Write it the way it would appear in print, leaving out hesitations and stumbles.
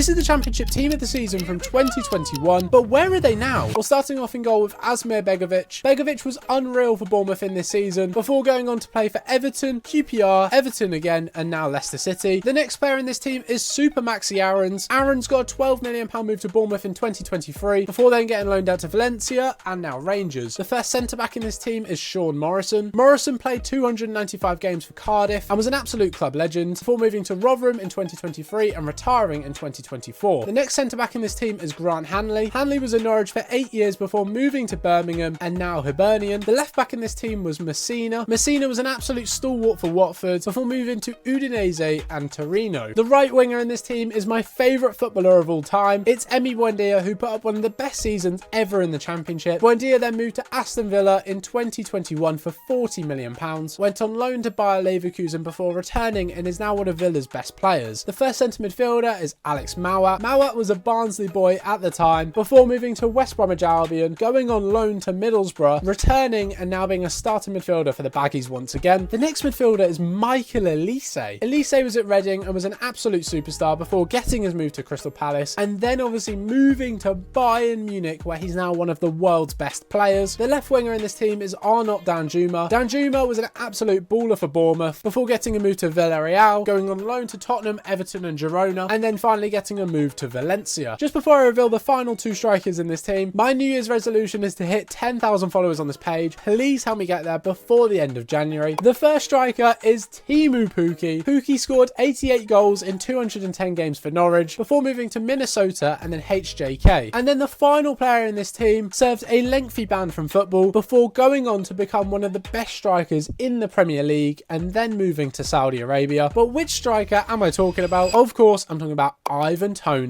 This is the Championship team of the season from 2021, but where are they now? Well, starting off in goal with Asmir Begovic. Begovic was unreal for Bournemouth in this season, before going on to play for Everton, QPR, Everton again, and now Leicester City. The next player in this team is Super Maxi Aarons. Aarons got a £12 million move to Bournemouth in 2023, before then getting loaned out to Valencia and now Rangers. The first centre-back in this team is Sean Morrison. Morrison played 295 games for Cardiff and was an absolute club legend, before moving to Rotherham in 2023 and retiring in 2024. The next centre-back in this team is Grant Hanley. Hanley was in Norwich for 8 years before moving to Birmingham and now Hibernian. The left-back in this team was Messina. Messina was an absolute stalwart for Watford before moving to Udinese and Torino. The right winger in this team is my favourite footballer of all time. It's Emi Buendia, who put up one of the best seasons ever in the Championship. Buendia then moved to Aston Villa in 2021 for £40 million, went on loan to Bayer Leverkusen before returning and is now one of Villa's best players. The first centre midfielder is Alex Mowat. Mowat was a Barnsley boy at the time, before moving to West Bromwich Albion, going on loan to Middlesbrough, returning and now being a starting midfielder for the Baggies once again. The next midfielder is Michael Elise. Elise was at Reading and was an absolute superstar before getting his move to Crystal Palace and then obviously moving to Bayern Munich, where he's now one of the world's best players. The left winger in this team is Arnaut Danjuma. Danjuma was an absolute baller for Bournemouth before getting a move to Villarreal, going on loan to Tottenham, Everton and Girona, and then finally getting a move to Valencia. Just before I reveal the final two strikers in this team, my New Year's resolution is to hit 10,000 followers on this page. Please help me get there before the end of January. The first striker is Teemu Pukki. Pukki scored 88 goals in 210 games for Norwich before moving to Minnesota and then HJK. And then the final player in this team served a lengthy ban from football before going on to become one of the best strikers in the Premier League and then moving to Saudi Arabia. But which striker am I talking about? Of course, I'm talking about Ivan Toney.